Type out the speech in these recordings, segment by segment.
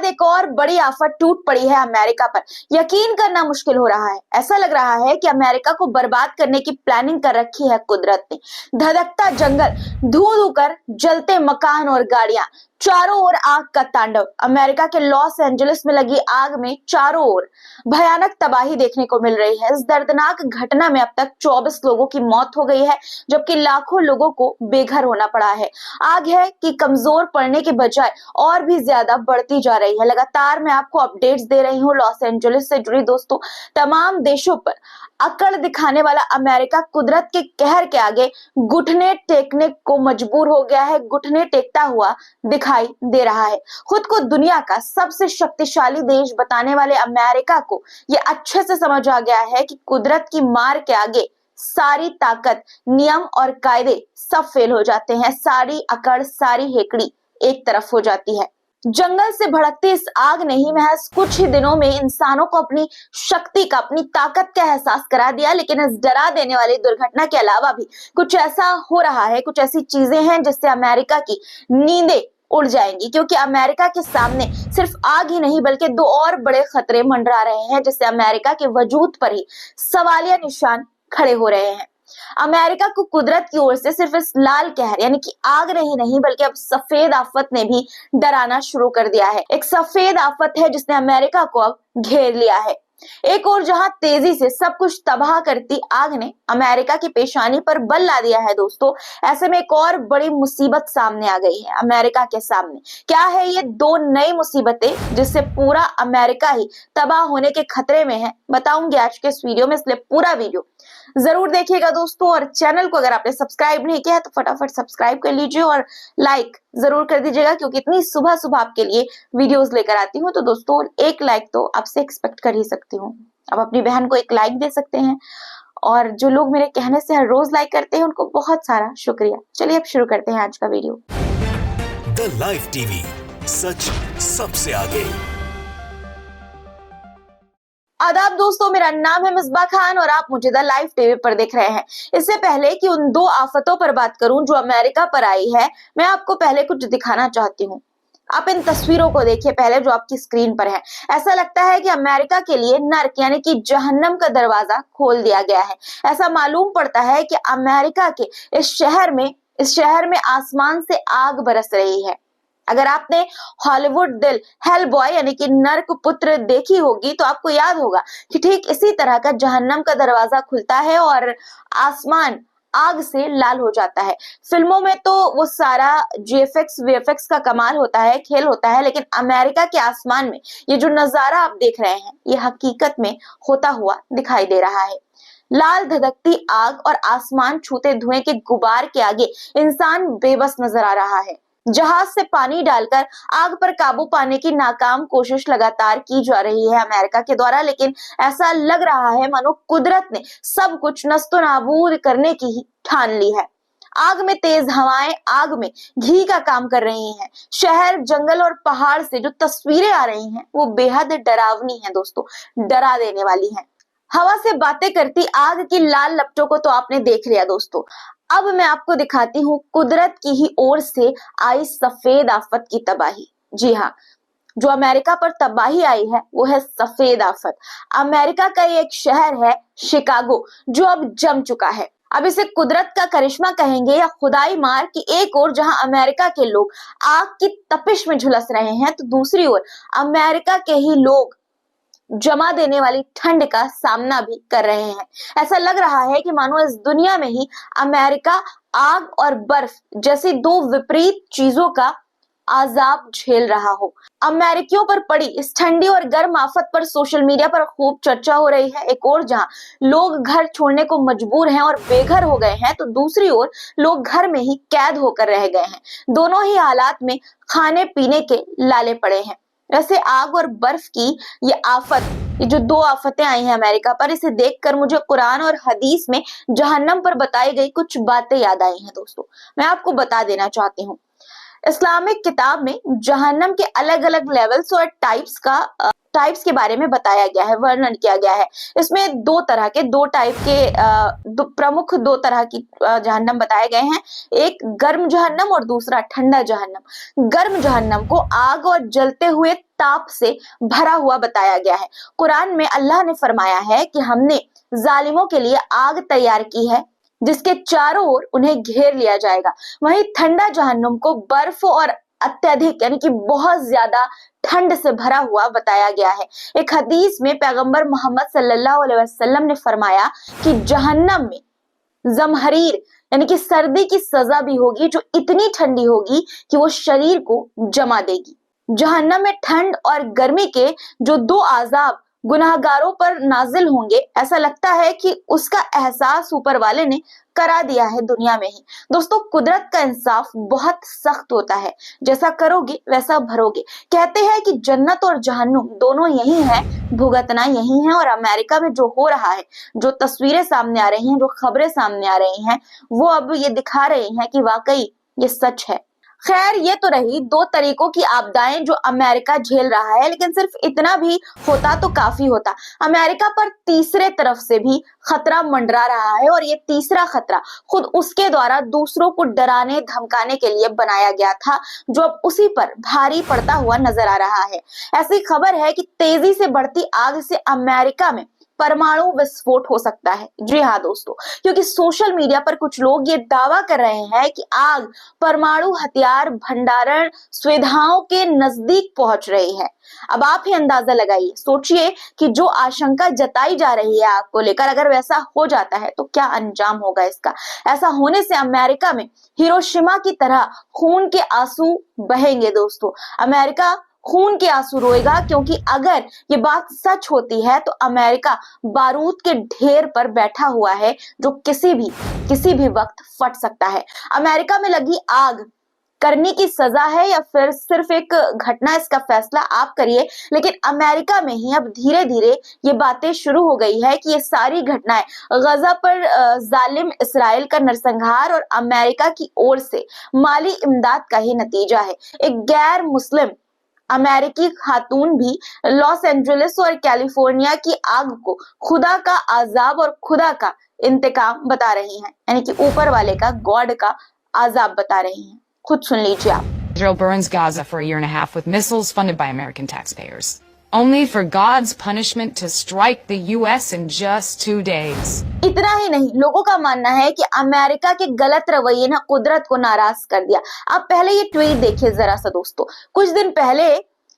बाद एक और बड़ी आफत टूट पड़ी है अमेरिका पर। यकीन करना मुश्किल हो रहा है। ऐसा लग रहा है कि अमेरिका को बर्बाद करने की प्लानिंग कर रखी है कुदरत ने। धधकता जंगल, धू धू कर जलते मकान और गाड़ियां, चारों ओर आग का तांडव। अमेरिका के लॉस एंजलिस में लगी आग में चारों ओर भयानक तबाही देखने को मिल रही है। इस दर्दनाक घटना में अब तक 24 लोगों की मौत हो गई है, जबकि लाखों लोगों को बेघर होना पड़ा है। आग है कि कमजोर पड़ने के बजाय और भी ज्यादा बढ़ती जा रही है। लगातार मैं आपको अपडेट्स दे रही हूँ लॉस एंजलिस से जुड़ी दोस्तों। तमाम देशों पर अकड़ दिखाने वाला अमेरिका कुदरत के कहर के आगे घुटने टेकने को मजबूर हो गया है, घुटने टेकता हुआ दिखाई दे रहा है। खुद को दुनिया का सबसे शक्तिशाली देश बताने वाले अमेरिका को यह अच्छे से समझ आ गया है कि कुदरत की मार के आगे सारी ताकत, नियम और कायदे सब फेल हो जाते हैं। सारी अकड़, सारी हेकड़ी एक तरफ हो जाती है। जंगल से भड़कती इस आग ने ही महज कुछ ही दिनों में इंसानों को अपनी शक्ति का, अपनी ताकत का एहसास करा दिया। लेकिन इस डरा देने वाली दुर्घटना के अलावा भी कुछ ऐसा हो रहा है, कुछ ऐसी चीजें हैं जिससे अमेरिका की नींदें उड़ जाएंगी, क्योंकि अमेरिका के सामने सिर्फ आग ही नहीं बल्कि दो और बड़े खतरे मंडरा रहे हैं, जिससे अमेरिका के वजूद पर ही सवालिया निशान खड़े हो रहे हैं। अमेरिका को कुदरत की ओर से सिर्फ इस लाल कहर यानी कि आग नहीं बल्कि अब सफेद आफत ने भी डराना शुरू कर दिया है। एक सफेद आफत है जिसने अमेरिका को अब घेर लिया है। एक और जहां तेजी से सब कुछ तबाह करती आग ने अमेरिका की पेशानी पर बल ला दिया है दोस्तों, ऐसे में एक और बड़ी मुसीबत सामने आ गई है अमेरिका के सामने। क्या है ये दो नई मुसीबतें जिससे पूरा अमेरिका ही तबाह होने के खतरे में है, बताऊंगी आज के इस वीडियो में, इसलिए पूरा वीडियो जरूर देखिएगा दोस्तों। और चैनल को अगर आपने सब्सक्राइब नहीं किया है तो फटाफट सब्सक्राइब कर लीजिए और लाइक जरूर कर दीजिएगा, क्योंकि इतनी सुबह सुबह आपके लिए वीडियोस लेकर आती हूँ। तो दोस्तों एक लाइक तो आपसे एक्सपेक्ट कर ही सकती हूँ। आप अपनी बहन को एक लाइक दे सकते हैं, और जो लोग मेरे कहने से हर रोज लाइक करते हैं उनको बहुत सारा शुक्रिया। चलिए अब शुरू करते हैं आज का वीडियो। द लाइव टीवी, सच सबसे आगे। आदाब दोस्तों, मेरा नाम है मिसबा खान और आप मुझे द लाइव टीवी पर देख रहे हैं। इससे पहले कि उन दो आफतों पर बात करूं जो अमेरिका पर आई है, मैं आपको पहले कुछ दिखाना चाहती हूं। आप इन तस्वीरों को देखिए पहले, जो आपकी स्क्रीन पर है। ऐसा लगता है कि अमेरिका के लिए नर्क यानी कि जहन्नम का दरवाजा खोल दिया गया है। ऐसा मालूम पड़ता है कि अमेरिका के इस शहर में आसमान से आग बरस रही है। अगर आपने हॉलीवुड दिल हेल बॉय यानी कि नर्क पुत्र देखी होगी तो आपको याद होगा कि ठीक इसी तरह का जहन्नम का दरवाजा खुलता है और आसमान आग से लाल हो जाता है। फिल्मों में तो वो सारा जीएफएक्स वीएफएक्स का कमाल होता है, खेल होता है, लेकिन अमेरिका के आसमान में ये जो नजारा आप देख रहे हैं ये हकीकत में होता हुआ दिखाई दे रहा है। लाल धधकती आग और आसमान छूते धुएं के गुबार के आगे इंसान बेबस नजर आ रहा है। जहाज से पानी डालकर आग पर काबू पाने की नाकाम कोशिश लगातार की जा रही है अमेरिका के द्वारा, लेकिन ऐसा लग रहा है मानो कुदरत ने सब कुछ नस्तो नाबूद करने की ही ठान ली है। आग में तेज हवाएं आग में घी का काम कर रही हैं। शहर, जंगल और पहाड़ से जो तस्वीरें आ रही हैं वो बेहद डरावनी हैं दोस्तों, डरा देने वाली हैं। हवा से बातें करती आग की लाल लपटों को तो आपने देख लिया दोस्तों। अब मैं आपको दिखाती हूँ कुदरत की ही ओर से आई सफेद आफत की तबाही। जी हाँ, जो अमेरिका पर तबाही आई है वो है सफेद आफत। अमेरिका का एक शहर है शिकागो, जो अब जम चुका है। अब इसे कुदरत का करिश्मा कहेंगे या खुदाई मार की एक ओर जहां अमेरिका के लोग आग की तपिश में झुलस रहे हैं, तो दूसरी ओर अमेरिका के ही लोग जमा देने वाली ठंड का सामना भी कर रहे हैं। ऐसा लग रहा है कि मानो इस दुनिया में ही अमेरिका आग और बर्फ जैसी दो विपरीत चीजों का आजाब झेल रहा हो। अमेरिकियों पर पड़ी इस ठंडी और गर्म आफत पर सोशल मीडिया पर खूब चर्चा हो रही है। एक और जहां लोग घर छोड़ने को मजबूर हैं और बेघर हो गए हैं, तो दूसरी ओर लोग घर में ही कैद होकर रह गए हैं। दोनों ही हालात में खाने पीने के लाले पड़े हैं। वैसे आग और बर्फ की ये आफत, ये जो दो आफतें आई हैं अमेरिका पर, इसे देखकर मुझे कुरान और हदीस में जहन्नम पर बताई गई कुछ बातें याद आई हैं दोस्तों। मैं आपको बता देना चाहती हूँ। इस्लामिक किताब में जहन्नम के अलग अलग लेवल्स और टाइप्स का टाइप्स के बारे में बताया गया है, वर्णन किया गया है। इसमें दो टाइप के प्रमुख दो तरह की जहन्नम बताए गए हैं। एक गर्म जहन्नम और दूसरा ठंडा जहन्नम। गर्म जहन्नम को आग और जलते हुए ताप से भरा हुआ बताया गया है। कुरान में अल्लाह ने फरमाया है कि हमने जालिमों के लिए आग तैयार की है जिसके चारों ओर उन्हें घेर लिया जाएगा। वहीं ठंडा जहन्नुम को बर्फ और अत्यधिक यानी कि बहुत ज्यादा ठंड से भरा हुआ बताया गया है। एक हदीस में पैगंबर मोहम्मद सल्लल्लाहु अलैहि वसल्लम ने फरमाया कि जहन्नम में जमहरीर यानी कि सर्दी की सजा भी होगी जो इतनी ठंडी होगी कि वो शरीर को जमा देगी। जहन्नम में ठंड और गर्मी के जो दो आजाब गुनाहगारों पर नाजिल होंगे, ऐसा लगता है कि उसका एहसास ऊपर वाले ने करा दिया है दुनिया में ही। दोस्तों, कुदरत का इंसाफ बहुत सख्त होता है, जैसा करोगे वैसा भरोगे। कहते हैं कि जन्नत और जहन्नुम दोनों यही है, भुगतना यही है। और अमेरिका में जो हो रहा है, जो तस्वीरें सामने आ रही हैं, जो खबरें सामने आ रही हैं, वो अब ये दिखा रही हैं कि वाकई ये सच है। खैर, ये तो रही दो तरीकों की आपदाएं जो अमेरिका झेल रहा है, लेकिन सिर्फ इतना भी होता तो काफी होता। अमेरिका पर तीसरे तरफ से भी खतरा मंडरा रहा है और ये तीसरा खतरा खुद उसके द्वारा दूसरों को डराने धमकाने के लिए बनाया गया था, जो अब उसी पर भारी पड़ता हुआ नजर आ रहा है। ऐसी खबर है कि तेजी से बढ़ती आग से अमेरिका में परमाणु विस्फोट हो सकता है। जी हाँ दोस्तों, क्योंकि सोशल मीडिया पर कुछ लोग ये दावा कर रहे हैं कि आग परमाणु हथियार भंडारण सुविधाओं के नजदीक पहुंच रही है। अब आप ही अंदाजा लगाइए, सोचिए कि जो आशंका जताई जा रही है आग को लेकर, अगर वैसा हो जाता है तो क्या अंजाम होगा इसका। ऐसा होने से अमेरिका में हिरोशिमा की तरह खून के आंसू बहेंगे। दोस्तों, अमेरिका खून के आंसू रोएगा, क्योंकि अगर ये बात सच होती है तो अमेरिका बारूद के ढेर पर बैठा हुआ है जो किसी भी वक्त फट सकता है। अमेरिका में लगी आग करने की सजा है या फिर सिर्फ एक घटना, इसका फैसला आप करिए। लेकिन अमेरिका में ही अब धीरे धीरे ये बातें शुरू हो गई है कि ये सारी घटनाएं गजा पर जालिम इसराइल का नरसंहार और अमेरिका की ओर से माली इमदाद का ही नतीजा है। एक गैर मुस्लिम अमेरिकी खातून भी लॉस एंजलिस और कैलिफोर्निया की आग को खुदा का आजाब और खुदा का इंतकाम बता रही हैं, यानी कि ऊपर वाले का, गॉड का आजाब बता रही हैं। खुद सुन लीजिए आप। Israel burns Gaza for a year and a half with missiles funded by American taxpayers, only for God's punishment to strike the US in just 2 days. इतना ही नहीं, लोगों का मानना है कि अमेरिका के गलत रवैये ने कुदरत को नाराज कर दिया। आप पहले ये ट्वीट देखिए जरा सा दोस्तों। कुछ दिन पहले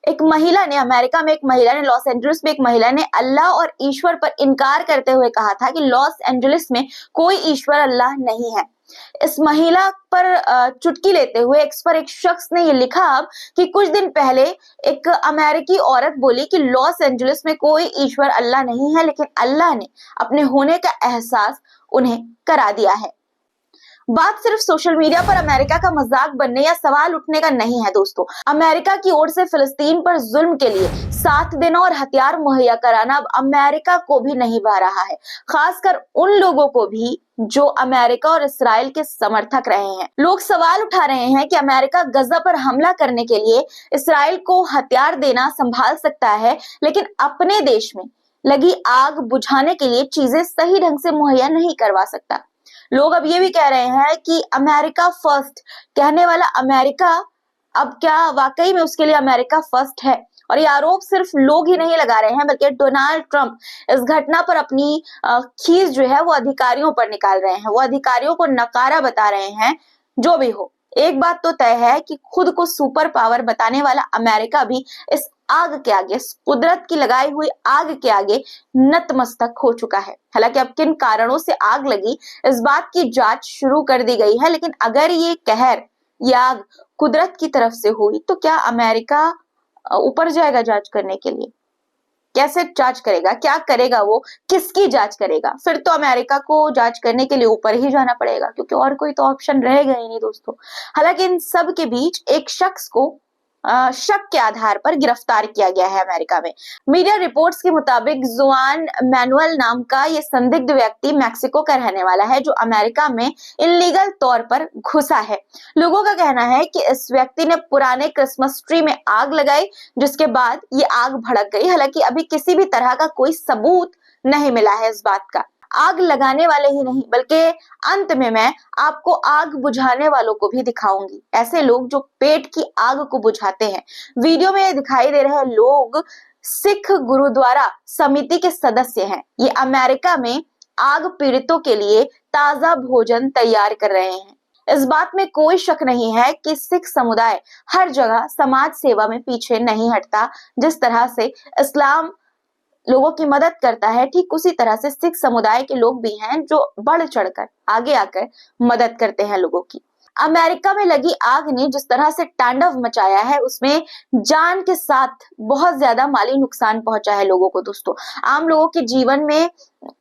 अमेरिका में एक महिला ने, लॉस एंजलिस में एक महिला ने अल्लाह और ईश्वर पर इनकार करते हुए कहा था कि लॉस एंजलिस में कोई ईश्वर अल्लाह नहीं है। इस महिला पर चुटकी लेते हुए एक शख्स ने ये लिखा कि कुछ दिन पहले एक अमेरिकी औरत बोली कि लॉस एंजलिस में कोई ईश्वर अल्लाह नहीं है, लेकिन अल्लाह ने अपने होने का एहसास उन्हें करा दिया है। बात सिर्फ सोशल मीडिया पर अमेरिका का मजाक बनने या सवाल उठने का नहीं है दोस्तों। अमेरिका की ओर से फिलिस्तीन पर जुल्म के लिए साथ देना और हथियार मुहैया कराना अब अमेरिका को भी नहीं भा रहा है, खासकर उन लोगों को भी जो अमेरिका और इसराइल के समर्थक रहे हैं। लोग सवाल उठा रहे हैं कि अमेरिका गजा पर हमला करने के लिए इसराइल को हथियार देना संभाल सकता है, लेकिन अपने देश में लगी आग बुझाने के लिए चीजें सही ढंग से मुहैया नहीं करवा सकता। लोग अब ये भी कह रहे हैं कि अमेरिका फर्स्ट कहने वाला अमेरिका, अब क्या वाकई में उसके लिए अमेरिका फर्स्ट है? और ये आरोप सिर्फ लोग ही नहीं लगा रहे हैं, बल्कि डोनाल्ड ट्रंप इस घटना पर अपनी खीस जो है वो अधिकारियों पर निकाल रहे हैं। वो अधिकारियों को नकारा बता रहे हैं। जो भी हो, एक बात तो तय है कि खुद को सुपर पावर बताने वाला अमेरिका भी इस आग के आगे, कुदरत की लगाई हुई आग के आगे नतमस्तक हो चुका है। हालांकि अब किन कारणों से आग लगी, इस बात की जांच शुरू कर दी गई है, लेकिन अगर ये कहर, ये आग कुदरत की तरफ से हुई तो क्या अमेरिका ऊपर जाएगा जांच करने के लिए? कैसे जांच करेगा? क्या करेगा वो? किसकी जांच करेगा? फिर तो अमेरिका को जांच करने के लिए ऊपर ही जाना पड़ेगा, क्योंकि और कोई तो ऑप्शन रहेगा ही नहीं दोस्तों। हालांकि इन सब के बीच एक शख्स को शक के आधार पर गिरफ्तार किया गया है अमेरिका में। मीडिया रिपोर्ट्स के मुताबिक जुआन मैनुअल नाम का ये संदिग्ध व्यक्ति मैक्सिको का रहने वाला है, जो अमेरिका में इल्लीगल तौर पर घुसा है। लोगों का कहना है कि इस व्यक्ति ने पुराने क्रिसमस ट्री में आग लगाई, जिसके बाद ये आग भड़क गई। हालांकि अभी किसी भी तरह का कोई सबूत नहीं मिला है इस बात का। आग लगाने वाले ही नहीं, बल्कि अंत में मैं आपको आग बुझाने वालों को भी दिखाऊंगी। ऐसे लोग जो पेट की आग को बुझाते हैं। वीडियो में दिखाई दे रहे लोग सिख गुरुद्वारा समिति के सदस्य हैं। ये अमेरिका में आग पीड़ितों के लिए ताजा भोजन तैयार कर रहे हैं। इस बात में कोई शक नहीं है कि सिख समुदाय हर जगह समाज सेवा में पीछे नहीं हटता। जिस तरह से इस्लाम लोगों की मदद करता है, ठीक उसी तरह से सिख समुदाय के लोग भी हैं जो बढ़ चढ़कर आगे आकर मदद करते हैं लोगों की। अमेरिका में लगी आग ने जिस तरह से तांडव मचाया है, उसमें जान के साथ बहुत ज्यादा माली नुकसान पहुंचा है लोगों को। दोस्तों, आम लोगों के जीवन में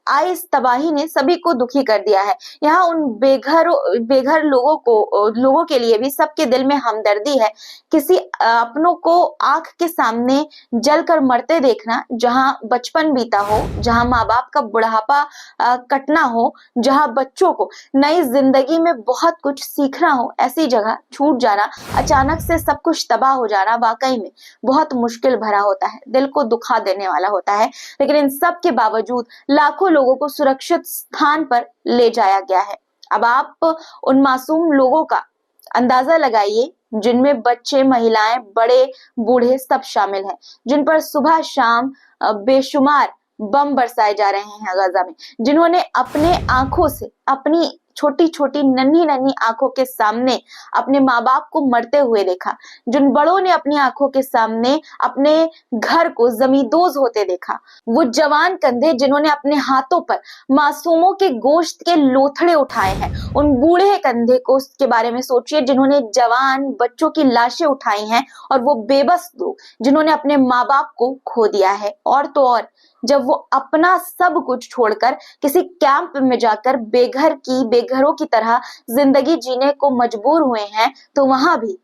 आई इस तबाही ने सभी को दुखी कर दिया है। यहाँ उन बेघर लोगों के लिए भी सबके दिल में हमदर्दी है। किसी अपनों को आंख के सामने जलकर मरते देखना, जहाँ बचपन बीता हो, जहाँ माँ बाप का बुढ़ापा कटना हो, जहाँ बच्चों को नई जिंदगी में बहुत कुछ सीखना हो, ऐसी जगह छूट जाना, अचानक से सब कुछ तबाह हो जाना वाकई में बहुत मुश्किल भरा होता है, दिल को दुखा देने वाला होता है। लेकिन इन सब के बावजूद लाखों लोगों को सुरक्षित स्थान पर ले जाया गया है। अब आप उन मासूम लोगों का अंदाजा लगाइए जिनमें बच्चे, महिलाएं, बड़े, बूढ़े सब शामिल हैं, जिन पर सुबह शाम बेशुमार बम बरसाए जा रहे हैं गाजा में, जिन्होंने अपने आंखों से, अपनी छोटी छोटी नन्ही नन्ही आंखों के सामने अपने माँ बाप को मरते हुए देखा, जिन बड़ों ने अपनी आंखों के सामने अपने घर को जमींदोज होते देखा, वो जवान कंधे जिन्होंने अपने हाथों पर मासूमों के गोश्त के लोथड़े उठाए हैं, उन बूढ़े कंधे को के बारे में सोचिए जिन्होंने जवान बच्चों की लाशें उठाई हैं, और वो बेबस लोग जिन्होंने अपने माँ बाप को खो दिया है। और तो और जब वो अपना सब कुछ छोड़कर किसी कैंप में जाकर बेघरों की तरह जिंदगी जीने को मजबूर हुए हैं, तो वहां भी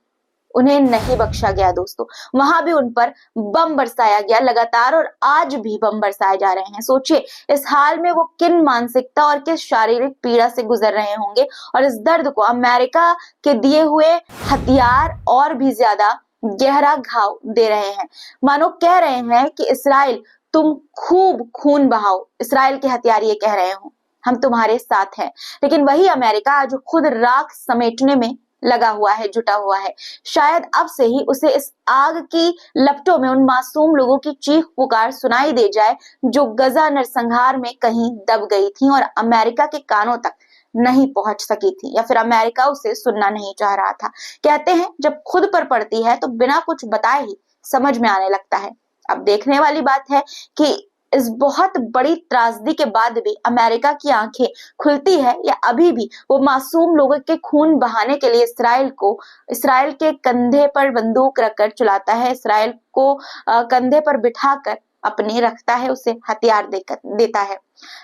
उन्हें नहीं बख्शा गया। दोस्तों, वहां भी उन पर बम बरसाया गया लगातार, और आज भी बम बरसाए जा रहे हैं। सोचिए इस हाल में वो किन मानसिकता और किस शारीरिक पीड़ा से गुजर रहे होंगे, और इस दर्द को अमेरिका के दिए हुए हथियार और भी ज्यादा गहरा घाव दे रहे हैं। मानो कह रहे हैं कि इस्राइल, तुम खूब खून बहाओ। इस्राइल के हथियार ये कह रहे हो, हम तुम्हारे साथ हैं। लेकिन वही अमेरिका आज खुद राख समेटने में लगा हुआ है, जुटा हुआ है। शायद अब से ही उसे इस आग की लपटों में उन मासूम लोगों की चीख पुकार सुनाई दे जाए जो गजा नरसंहार में कहीं दब गई थी और अमेरिका के कानों तक नहीं पहुंच सकी थी, या फिर अमेरिका उसे सुनना नहीं चाह रहा था। कहते हैं जब खुद पर पड़ती है तो बिना कुछ बताए ही समझ में आने लगता है। अब देखने वाली बात है कि इस बहुत बड़ी त्रासदी के बाद भी अमेरिका की आंखें खुलती है, या अभी भी वो मासूम लोगों के खून बहाने के लिए इस्राइल के कंधे पर बंदूक रखकर चलाता है, इस्राइल को कंधे पर बिठाकर अपने रखता है, उसे हथियार देता है।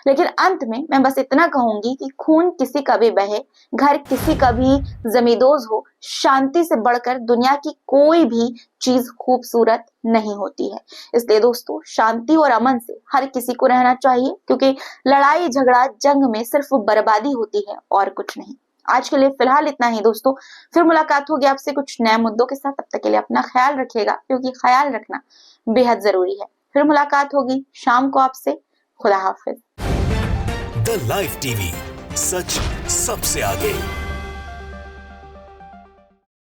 लेकिन अंत में मैं बस इतना कहूंगी कि खून किसी का भी बहे, घर किसी का भी जमींदोज हो, शांति से बढ़कर दुनिया की कोई भी चीज खूबसूरत नहीं होती है। इसलिए दोस्तों, शांति और अमन से हर किसी को रहना चाहिए, क्योंकि लड़ाई झगड़ा जंग में सिर्फ बर्बादी होती है और कुछ नहीं। आज के लिए फिलहाल इतना ही दोस्तों, फिर मुलाकात होगी आपसे कुछ नए मुद्दों के साथ। तब तक के लिए अपना ख्याल रखिएगा, क्योंकि ख्याल रखना बेहद जरूरी है। फिर मुलाकात होगी शाम को आपसे। खुदा हाफिज। द लाइव टीवी, सच सबसे आगे।